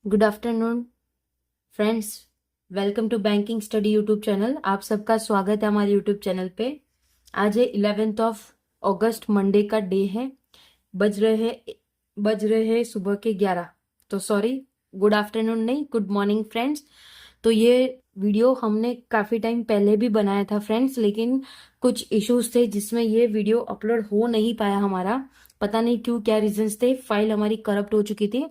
Good afternoon friends, welcome to banking study YouTube channel. आप सबका स्वागत है हमारे यूट्यूब चैनल पे। आज है 11th ऑफ अगस्त, मंडे का डे है। बज रहे हैं सुबह के 11। तो सॉरी, गुड आफ्टरनून नहीं, गुड मॉर्निंग फ्रेंड्स। तो ये वीडियो हमने काफ़ी टाइम पहले भी बनाया था फ्रेंड्स, लेकिन कुछ इश्यूज थे जिसमें ये वीडियो अपलोड हो नहीं पाया हमारा। पता नहीं क्यों, क्या रीजंस थे, फाइल हमारी करप्ट हो चुकी थी।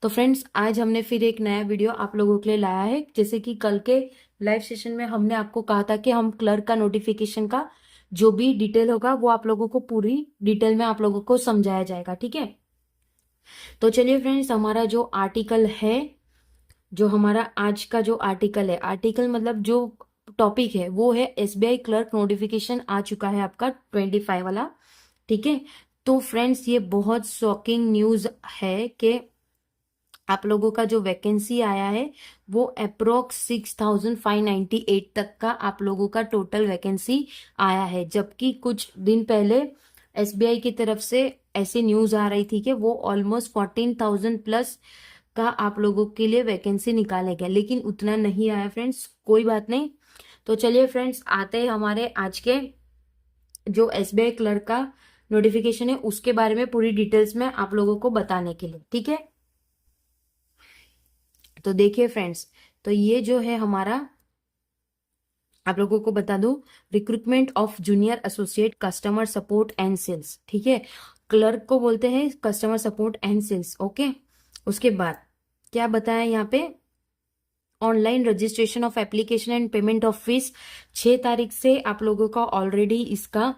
तो फ्रेंड्स, आज हमने फिर एक नया वीडियो आप लोगों के लिए लाया है। जैसे कि कल के लाइव सेशन में हमने आपको कहा था कि हम क्लर्क का नोटिफिकेशन का जो भी डिटेल होगा वो आप लोगों को पूरी डिटेल में आप लोगों को समझाया जाएगा, ठीक है। तो चलिए फ्रेंड्स, हमारा जो आर्टिकल है, जो हमारा आज का जो आर्टिकल है, आर्टिकल मतलब जो टॉपिक है वो है एसबीआई क्लर्क नोटिफिकेशन आ चुका है आपका 25 वाला, ठीक है। तो फ्रेंड्स, ये बहुत शॉकिंग न्यूज है कि आप लोगों का जो वैकेंसी आया है वो अप्रोक्स 6598 तक का आप लोगों का टोटल वैकेंसी आया है। जबकि कुछ दिन पहले एसबीआई की तरफ से ऐसी न्यूज आ रही थी कि वो ऑलमोस्ट 14,000 प्लस का आप लोगों के लिए वैकेंसी निकाले गए, लेकिन उतना नहीं आया फ्रेंड्स। कोई बात नहीं। तो चलिए फ्रेंड्स, आते हैं हमारे आज के जो एसबीआई क्लर्क का नोटिफिकेशन है उसके बारे में पूरी डिटेल्स में आप लोगों को बताने के लिए, ठीक है। तो देखिए फ्रेंड्स, तो ये जो है हमारा, आप लोगों को बता दूं, recruitment of junior associate customer support and sales, ठीक है। क्लर्क को बोलते हैं customer support and sales, okay. उसके बाद क्या बताया यहाँ पे, online registration of application and payment of fees 6 तारीख से आप लोगों का ऑलरेडी इसका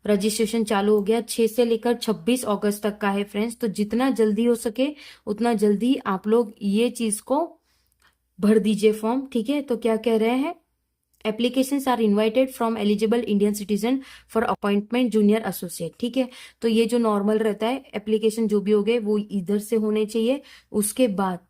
रजिस्ट्रेशन चालू हो गया। 6 से लेकर 26 अगस्त तक का है फ्रेंड्स। तो जितना जल्दी हो सके उतना जल्दी आप लोग ये चीज को भर दीजिए फॉर्म, ठीक है। तो क्या कह रहे हैं, applications are invited from eligible Indian citizen for appointment junior associate, ठीक है। तो ये जो नॉर्मल रहता है, एप्लीकेशन जो भी हो गए वो इधर से होने चाहिए। उसके बाद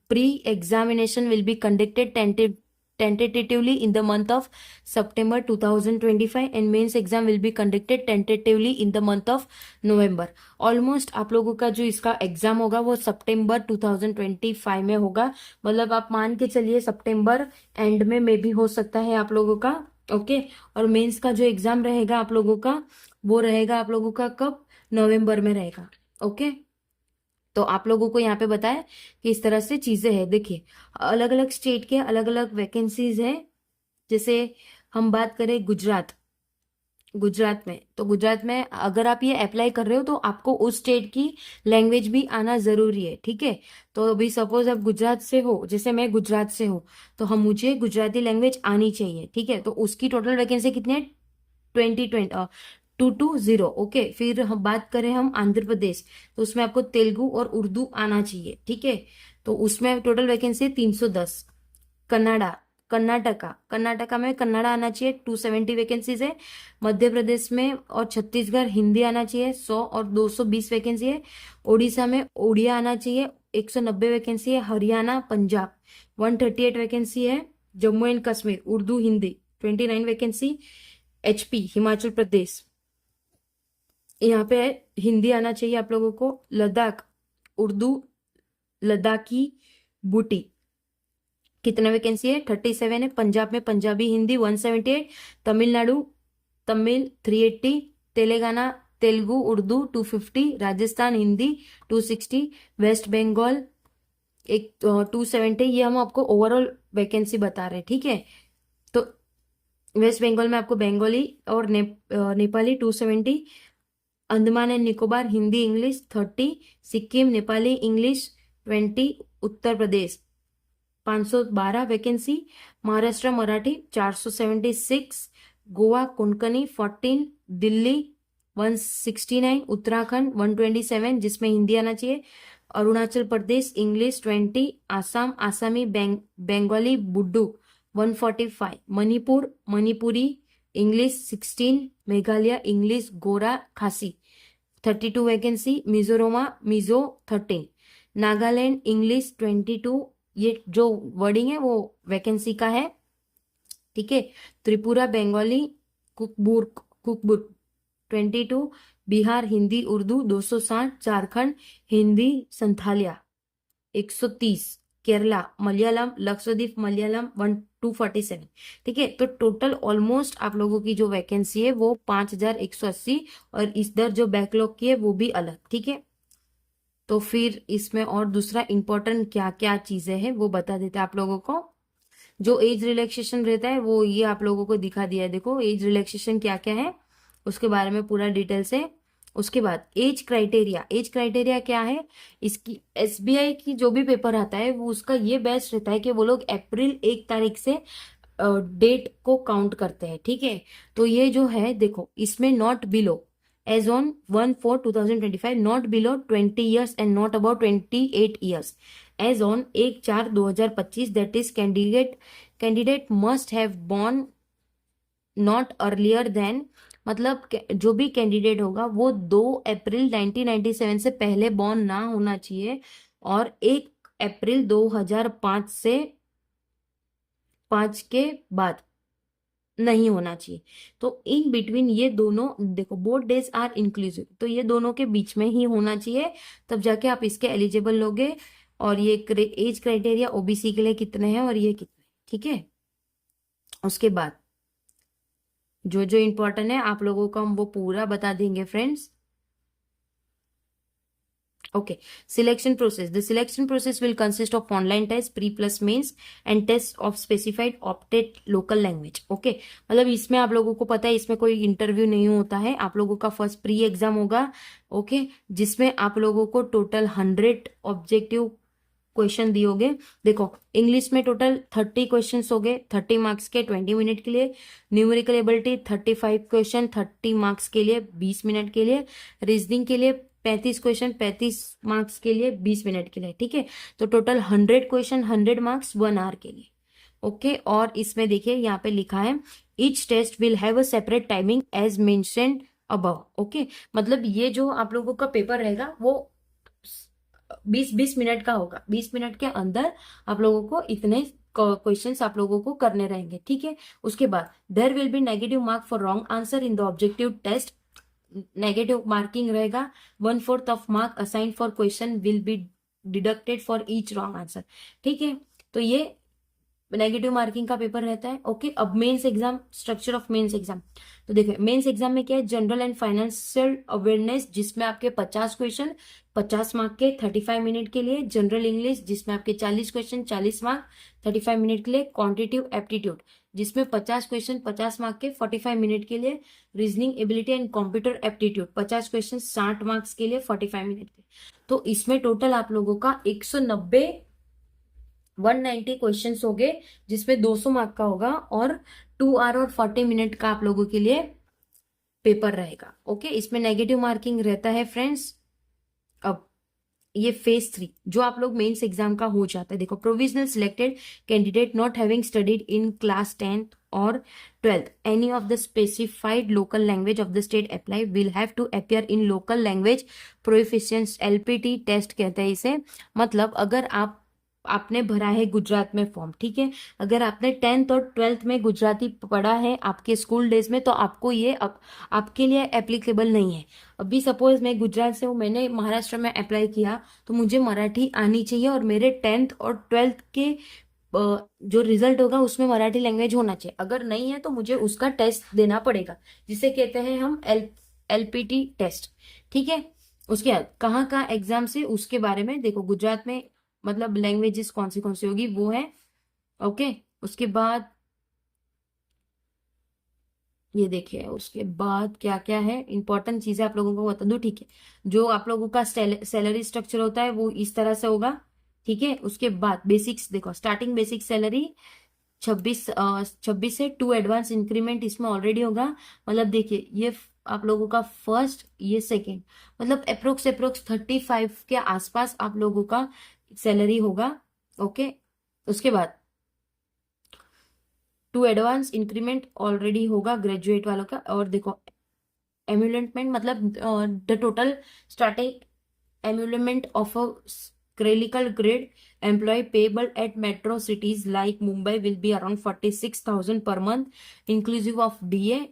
pre examination will be conducted tentatively in the month of September 2025 and mains exam will be conducted tentatively in the month of November। Almost आप लोगों का जो इसका एग्जाम होगा वो सितंबर 2025 में होगा। मतलब आप मान के चलिए सितंबर एंड में भी हो सकता है आप लोगों का, ओके। और मेंस का जो एग्जाम रहेगा आप लोगों का, वो रहेगा आप लोगों का कब, नवंबर में रहेगा, ओके। तो आप लोगों को यहाँ पे बताया कि इस तरह से चीजें हैं। देखिए, अलग अलग स्टेट के अलग अलग वैकेंसीज है। जैसे हम बात करें गुजरात में, तो गुजरात में अगर आप ये अप्लाई कर रहे हो तो आपको उस स्टेट की लैंग्वेज भी आना जरूरी है, ठीक है। तो अभी सपोज आप गुजरात से हो, जैसे मैं गुजरात से हूँ, तो हम मुझे गुजराती लैंग्वेज आनी चाहिए, ठीक है। तो उसकी टोटल वैकेंसी कितनी है, 220, ओके। फिर हम बात करें हम आंध्र प्रदेश, तो उसमें आपको तेलुगु और उर्दू आना चाहिए, ठीक है। तो उसमें टोटल वैकेंसी 310। कनाडा कर्नाटका में कन्नड़ा आना चाहिए, 270 वैकेंसीज है। मध्य प्रदेश में और छत्तीसगढ़ हिंदी आना चाहिए, 100 और 220 वैकेंसी है। ओडिशा में ओडिया आना चाहिए, 190 वैकेंसी है। हरियाणा पंजाब 138 वैकेंसी है। Jammu and Kashmir Urdu Hindi 29 vacancy. HP Himachal Pradesh, यहाँ पे हिंदी आना चाहिए आप लोगों को। लद्दाख उर्दू लद्दाखी बूटी, कितना वैकेंसी है, 37 है। पंजाब में पंजाबी हिंदी 178। तमिलनाडु तमिल 380। तेलंगाना तेलुगु उर्दू 250। राजस्थान हिंदी 260। वेस्ट बंगाल एक 270। ये हम आपको ओवरऑल वैकेंसी बता रहे हैं, ठीक है। तो वेस्ट बंगाल में आपको बंगाली और Nepali 270। Andaman and Nicobar Hindi English 30। Sikkim Nepali English 20। Uttar Pradesh 512 vacancy. Maharashtra Marathi 476। Goa Konkani 14। Delhi 169। Uttarakhand 127 जिसमें हिंदी आना चाहिए। अरुणाचल प्रदेश इंग्लिश 20। आसाम आसामी बंगाली बुड्डू 145। मणिपुर मणिपुरी इंग्लिश 16। मेघालय इंग्लिश गोरा खासी 32 वैकेंसी। मिजोरम मिजो 13। नागालैंड इंग्लिश 22। ये जो वर्डिंग है वो वैकेंसी का है, ठीक है। त्रिपुरा बंगाली कुकबुर्ग 22। बिहार हिंदी उर्दू 260। झारखंड हिंदी संथालिया 130, केरला मलयालम लक्षद्वीप मलयालम 247। ठीक है, तो टोटल ऑलमोस्ट आप लोगों की जो वैकेंसी है वो 5180, और इधर जो बैकलॉग की है वो भी अलग। ठीक है, तो फिर इसमें और दूसरा इंपॉर्टेंट क्या क्या चीजें हैं वो बता देते हैं आप लोगों को। जो एज रिलैक्सेशन रहता है वो ये आप लोगों को दिखा दिया है, देखो एज रिलैक्सेशन क्या क्या है उसके बारे में पूरा डिटेल से। उसके बाद एज क्राइटेरिया, एज क्राइटेरिया क्या है, इसकी एसबीआई की जो भी पेपर आता है वो उसका ये बेस्ट रहता है कि वो लोग अप्रैल 1 तारीख से डेट को काउंट करते हैं। ठीक है, तो ये जो है देखो इसमें not below age on 1/4/2025, not below 20 years and not about 28 years age on 1/4/2025, that is candidate must have born not earlier than, मतलब जो भी कैंडिडेट होगा वो 2 अप्रैल 1997 से पहले बॉर्न ना होना चाहिए, और 1 अप्रैल 2005 से 5 के बाद नहीं होना चाहिए। तो इन बिटवीन ये दोनों देखो, बोथ डेज आर इंक्लूसिव, तो ये दोनों के बीच में ही होना चाहिए, तब जाके आप इसके एलिजिबल लोगे। और ये एज क्राइटेरिया ओबीसी के लिए कितने हैं और ये कितने। ठीक है, उसके बाद जो जो इम्पोर्टेंट है आप लोगों को हम वो पूरा बता देंगे friends. Okay, selection process. The selection process will consist of online test, pre plus mains, and tests of specified opted local language. Okay, मतलब इसमें आप लोगों को पता है इसमें कोई इंटरव्यू नहीं होता है, आप लोगों का फर्स्ट प्री एग्जाम होगा। ओके, जिसमें आप लोगों को टोटल 100 ऑब्जेक्टिव क्वेश्चन दियोगे। देखो इंग्लिश में टोटल 30 क्वेश्चन हो गए, 30 मार्क्स के 20 मिनट के लिए। न्यूमेरिकल एबिलिटी 35 क्वेश्चन 30 मार्क्स के लिए 20 मिनट के लिए। रीजनिंग के लिए 35 क्वेश्चन 35 मार्क्स के लिए 20 मिनट के लिए। ठीक है, तो टोटल 100 क्वेश्चन 100 मार्क्स 1 आवर के लिए। ओके, और इसमें देखिए यहाँ पे लिखा है each test will have a separate timing as mentioned above. Okay, मतलब ये जो आप लोगों का पेपर रहेगा वो 20-20 मिनट का होगा, 20 मिनट के अंदर आप लोगों को इतने क्वेश्चंस आप लोगों को करने रहेंगे। ठीक है, उसके बाद there will be negative mark for wrong answer in the objective test. Negative marking रहेगा, 1/4 of mark assign for question will be deducted for each wrong answer. ठीक है, तो ये नेगेटिव मार्किंग का पेपर रहता है। ओके, अब mains exam, structure of mains exam. तो देखिए मेंस एग्जाम में क्या है, जनरल एंड फाइनेंशियल अवेयरनेस जिसमें आपके 50 क्वेश्चन 50 मार्क के 35 मिनट के लिए। जनरल इंग्लिश जिसमें आपके 40 क्वेश्चन 40 मार्क 35 मिनट के लिए। क्वांटिटिव एप्टीट्यूड जिसमें 50 क्वेश्चन 50 मार्क के 45 मिनट के लिए। Reasoning ability and computer aptitude 50 question 60 marks के लिए 45 मिनट के। तो इसमें टोटल आप लोगों का 190 क्वेश्चन हो गए, जिसमें 200 मार्क का होगा, और 2 आवर और 40 मिनट का आप लोगों के लिए पेपर रहेगा। ओके, इसमें नेगेटिव मार्किंग रहता है फ्रेंड्स। अब ये फेज 3 जो आप लोग मेंस एग्जाम का हो जाता है, देखो provisional selected candidate not having studied in class 10th और 12th any of the specified local language of the state apply will have to appear in local language proficiency LPT test कहते हैं इसे। मतलब अगर आपने भरा है गुजरात में फॉर्म, ठीक है, अगर आपने 10th और 12th में गुजराती पढ़ा है आपके स्कूल डेज में, तो आपको ये आपके लिए एप्लीकेबल नहीं है। अभी सपोज मैं गुजरात से हूँ, मैंने महाराष्ट्र में अप्लाई किया, तो मुझे मराठी आनी चाहिए, और मेरे 10th और 12th के जो रिजल्ट होगा उसमें मराठी लैंग्वेज होना चाहिए। अगर नहीं है तो मुझे उसका टेस्ट देना पड़ेगा, जिसे कहते हैं हम एलपीटी टेस्ट। ठीक है, उसके बाद कहाँ कहाँ एग्जाम से उसके बारे में देखो, गुजरात में मतलब लैंग्वेजेस कौन सी होगी वो है। ओके, उसके बाद ये देखिए, उसके बाद क्या क्या है इंपॉर्टेंट चीजें आप लोगों को बता दूं। ठीक है, जो आप लोगों का सैलरी स्ट्रक्चर होता है वो इस तरह से होगा। ठीक है, उसके बाद बेसिक्स देखो, स्टार्टिंग बेसिक सैलरी 26 से 2 एडवांस इंक्रीमेंट इसमें ऑलरेडी होगा। मतलब देखिए ये आप लोगों का फर्स्ट, ये सेकेंड, मतलब अप्रोक्स 35 के आसपास आप लोगों का सैलरी होगा। ओके, उसके बाद 2 एडवांस इंक्रीमेंट ऑलरेडी होगा ग्रेजुएट वालों का। और देखो एम्यूलेंटमेंट मतलब the total starting emolument of a critical grade employee payable at metro cities like Mumbai will be around 46,000 per month inclusive of DA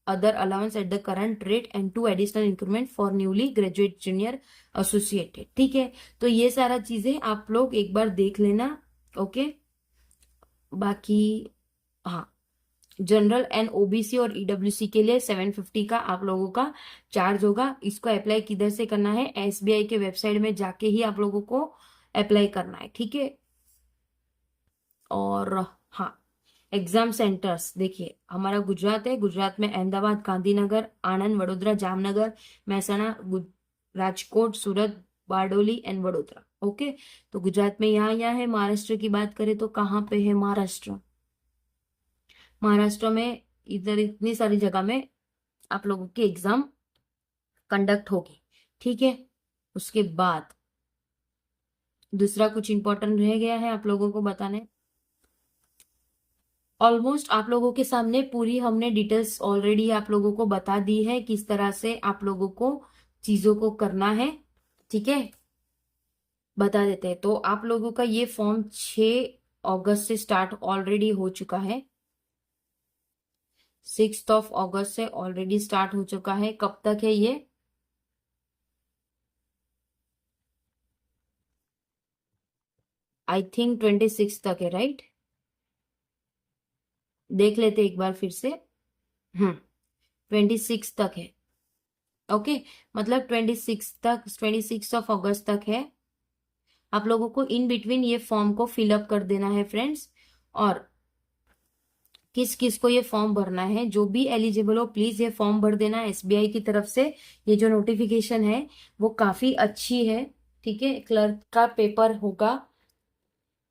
other allowance at the current rate and 2 additional increment for newly graduate junior associated। ठीक है, तो ये सारा चीजें आप लोग एक बार देख लेना। ओके, बाकी हाँ, जनरल एंड ओबीसी और ईडब्ल्यूसी के लिए 750 का आप लोगों का चार्ज होगा। इसको अप्लाई किधर से करना है, एसबीआई के वेबसाइट में जाके ही आप लोगों को अप्लाई करना है। ठीक है, और हाँ, एग्जाम सेंटर्स देखिए, हमारा गुजरात है, गुजरात में अहमदाबाद, गांधीनगर, आणंद, वडोदरा, जामनगर, महसाणा, राजकोट, सूरत, बारडोली एंड वडोदरा। ओके, तो गुजरात में यहाँ है। महाराष्ट्र की बात करें तो कहाँ पे है महाराष्ट्र, महाराष्ट्र में इधर इतनी सारी जगह में आप लोगों की एग्जाम कंडक्ट होगी। ठीक है, उसके बाद दूसरा कुछ इंपॉर्टेंट रह गया है आप लोगों को बताने। ऑलमोस्ट आप लोगों के सामने पूरी हमने डिटेल्स ऑलरेडी आप लोगों को बता दी है, किस तरह से आप लोगों को चीजों को करना है। ठीक है, बता देते हैं। तो आप लोगों का ये फॉर्म 6 अगस्त से स्टार्ट ऑलरेडी हो चुका है, 6 अगस्त से ऑलरेडी स्टार्ट हो चुका है। कब तक है ये, आई थिंक 26 तक है, राइट? देख लेते एक बार फिर से। 26 तक है। ओके, मतलब 26 तक, 26 अगस्त तक है। आप लोगों को इन बिटवीन ये फॉर्म को फिलअप कर देना है फ्रेंड्स। और किस किस को ये फॉर्म भरना है, जो भी एलिजिबल हो प्लीज ये फॉर्म भर देना। एसबीआई की तरफ से ये जो नोटिफिकेशन है वो काफी अच्छी है। ठीक है, क्लर्क का पेपर होगा,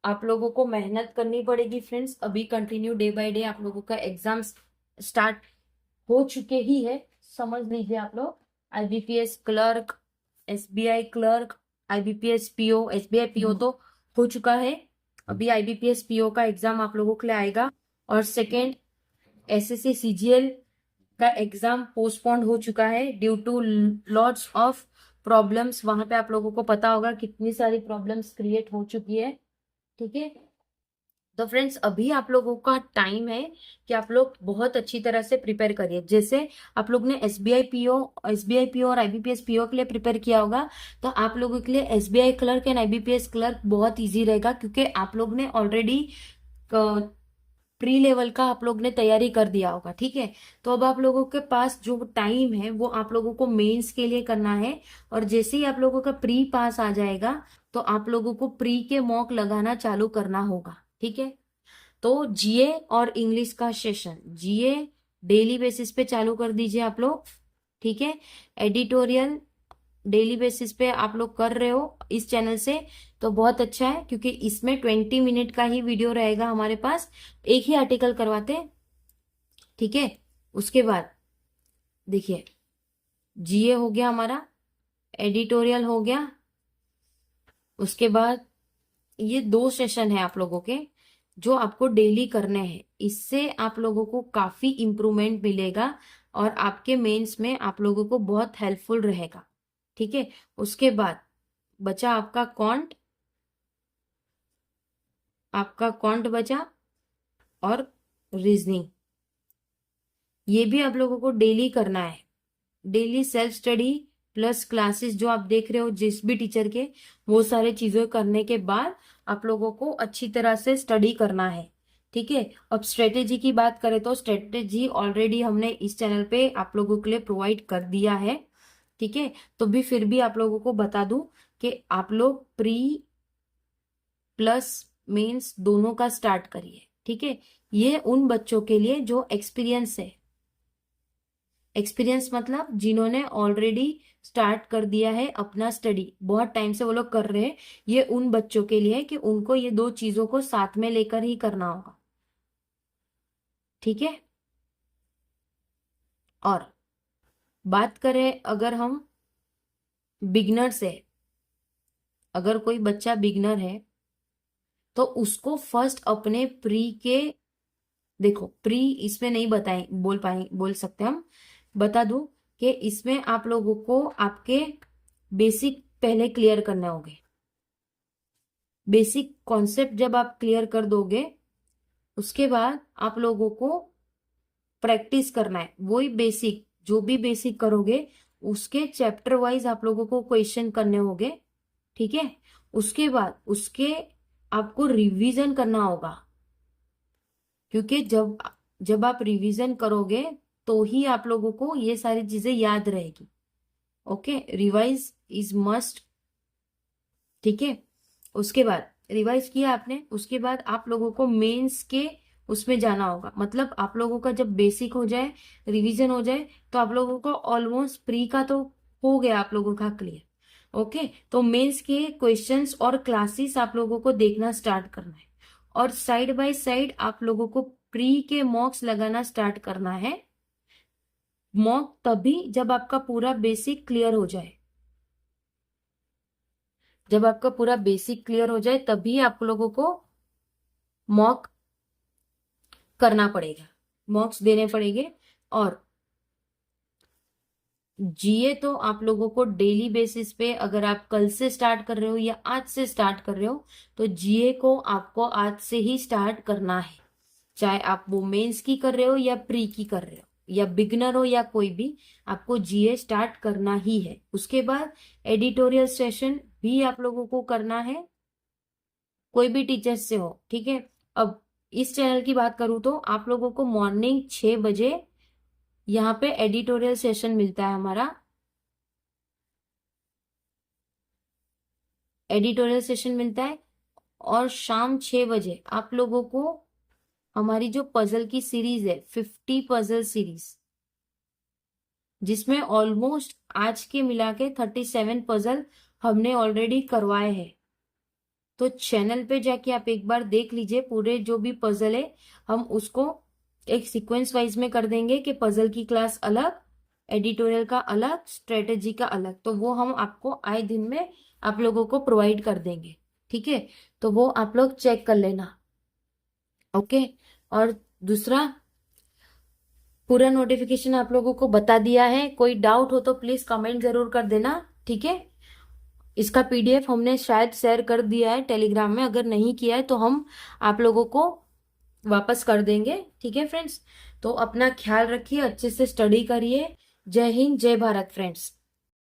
आप लोगों को मेहनत करनी पड़ेगी फ्रेंड्स। अभी कंटिन्यू डे बाय डे आप लोगों का एग्जाम्स स्टार्ट हो चुके ही है, समझ लीजिए आप लोग। IBPS clerk, SBI clerk, IBPS PO, SBI PO तो हो चुका है, अभी आईबीपीएस पीओ का एग्जाम आप लोगों के लिए आएगा। और सेकेंड, एसएससी सीजीएल का एग्जाम पोस्टपोन्ड हो चुका है due to lots of problems. वहां पे आप लोगों को पता होगा कितनी सारी प्रॉब्लम्स क्रिएट हो चुकी है। ठीक है, तो फ्रेंड्स अभी आप लोगों का टाइम है कि आप लोग बहुत अच्छी तरह से प्रिपेयर करिए। जैसे आप लोग ने एसबीआई पीओ और आईबीपीएस पीओ के लिए प्रिपेयर किया होगा, तो आप लोगों के लिए SBI clerk and IBPS clerk बहुत इजी रहेगा, क्योंकि आप लोग ने ऑलरेडी प्री लेवल का आप लोग ने तैयारी कर दिया होगा। ठीक है, तो अब आप लोगों के पास जो टाइम है वो आप लोगों को मेंस के लिए करना है। और जैसे ही आप लोगों का प्री पास आ जाएगा तो आप लोगों को प्री के मॉक लगाना चालू करना होगा। ठीक है, तो जीए और इंग्लिश का सेशन, जीए डेली बेसिस पे चालू कर दीजिए आप लोग। ठीक है, एडिटोरियल डेली बेसिस पे आप लोग कर रहे हो इस चैनल से तो बहुत अच्छा है, क्योंकि इसमें 20 मिनट का ही वीडियो रहेगा हमारे पास, एक ही आर्टिकल करवाते हैं। ठीक है, उसके बाद देखिए, जीए हो गया हमारा, एडिटोरियल हो गया, उसके बाद ये 2 सेशन है आप लोगों के जो आपको डेली करने हैं। इससे आप लोगों को काफी इंप्रूवमेंट मिलेगा और आपके मेंस में आप लोगों को बहुत हेल्पफुल रहेगा। ठीक है, उसके बाद बचा आपका कॉन्ट बचा और रीजनिंग, ये भी आप लोगों को डेली करना है। Daily self study plus classes जो आप देख रहे हो जिस भी टीचर के, वो सारे चीजें करने के बाद आप लोगों को अच्छी तरह से स्टडी करना है। ठीक है, अब स्ट्रेटेजी की बात करें तो स्ट्रेटेजी ऑलरेडी हमने इस चैनल पे आप लोगों के लिए प्रोवाइड कर दिया है। ठीक है, तो भी फिर भी आप लोगों को बता दूं कि आप लोग प्री प्लस मेंस दोनों का स्टार्ट करिए। ठीक है, ये उन बच्चों के लिए जो एक्सपीरियंस है, एक्सपीरियंस मतलब जिन्होंने ऑलरेडी स्टार्ट कर दिया है अपना स्टडी, बहुत टाइम से वो लोग कर रहे हैं। ये उन बच्चों के लिए है कि उनको ये 2 चीजों को साथ में लेकर ही करना होगा। ठीक है, और बात करें अगर हम बिगनर से, अगर कोई बच्चा बिगनर है तो उसको फर्स्ट अपने प्री के, देखो प्री इसमें नहीं बोल सकते हम, बता दूं कि इसमें आप लोगों को आपके बेसिक पहले क्लियर करने होंगे। बेसिक कॉन्सेप्ट जब आप क्लियर कर दोगे उसके बाद आप लोगों को प्रैक्टिस करना है, वही बेसिक, जो भी बेसिक करोगे उसके चैप्टर वाइज आप लोगों को क्वेश्चन करने होंगे, ठीक है। उसके बाद उसके आपको रिवीजन करना होगा, क्योंकि जब जब आप रिवीजन करोगे तो ही आप लोगों को ये सारी चीजें याद रहेगी। ओके, रिवाइज इज मस्ट, ठीक है। उसके बाद रिवाइज किया आपने, उसके बाद आप लोगों को मेंस के उसमें जाना होगा। मतलब आप लोगों का जब बेसिक हो जाए, रिवीजन हो जाए, तो आप लोगों को ऑलमोस्ट प्री का तो हो गया आप लोगों का क्लियर। ओके, तो मेंस के क्वेश्चंस और क्लासेस आप लोगों को देखना स्टार्ट करना है, और साइड बाय साइड आप लोगों को प्री के मॉक्स लगाना स्टार्ट करना है। मॉक तभी जब आपका पूरा बेसिक क्लियर हो जाए, जब आपका पूरा बेसिक क्लियर हो जाए तभी आप लोगों को मॉक करना पड़ेगा, मॉक्स देने पड़ेंगे। और जीए तो आप लोगों को डेली बेसिस पे, अगर आप कल से स्टार्ट कर रहे हो या आज से स्टार्ट कर रहे हो, तो जीए को आपको आज से ही स्टार्ट करना है, चाहे आप वो मेंस की कर रहे हो या प्री की कर रहे हो या बिगनर हो या कोई भी, आपको जीए स्टार्ट करना ही है। उसके बाद एडिटोरियल सेशन भी आप लोगों को करना है, कोई भी टीचर्स से हो, ठीक है। अब इस चैनल की बात करूं तो आप लोगों को मॉर्निंग 6 बजे यहाँ पे एडिटोरियल सेशन मिलता है हमारा, एडिटोरियल सेशन मिलता है। और शाम 6 बजे आप लोगों को हमारी जो पजल की सीरीज है, 50 पजल सीरीज, जिसमें ऑलमोस्ट आज के मिला के 37 पजल हमने ऑलरेडी करवाए हैं। तो चैनल पे जाके आप एक बार देख लीजिए, पूरे जो भी पजल है हम उसको एक सीक्वेंस वाइज में कर देंगे कि पजल की क्लास अलग, एडिटोरियल का अलग, स्ट्रेटेजी का अलग, तो वो हम आपको आए दिन में आप लोगों को प्रोवाइड कर देंगे, ठीक है। तो वो आप लोग चेक कर लेना। ओके, और दूसरा, पूरा नोटिफिकेशन आप लोगों को बता दिया है। कोई डाउट हो तो प्लीज कमेंट जरूर कर देना, ठीक है। इसका पीडीएफ हमने शायद शेयर कर दिया है टेलीग्राम में, अगर नहीं किया है तो हम आप लोगों को वापस कर देंगे, ठीक है फ्रेंड्स। तो अपना ख्याल रखिए, अच्छे से स्टडी करिए। जय हिंद, जय भारत फ्रेंड्स।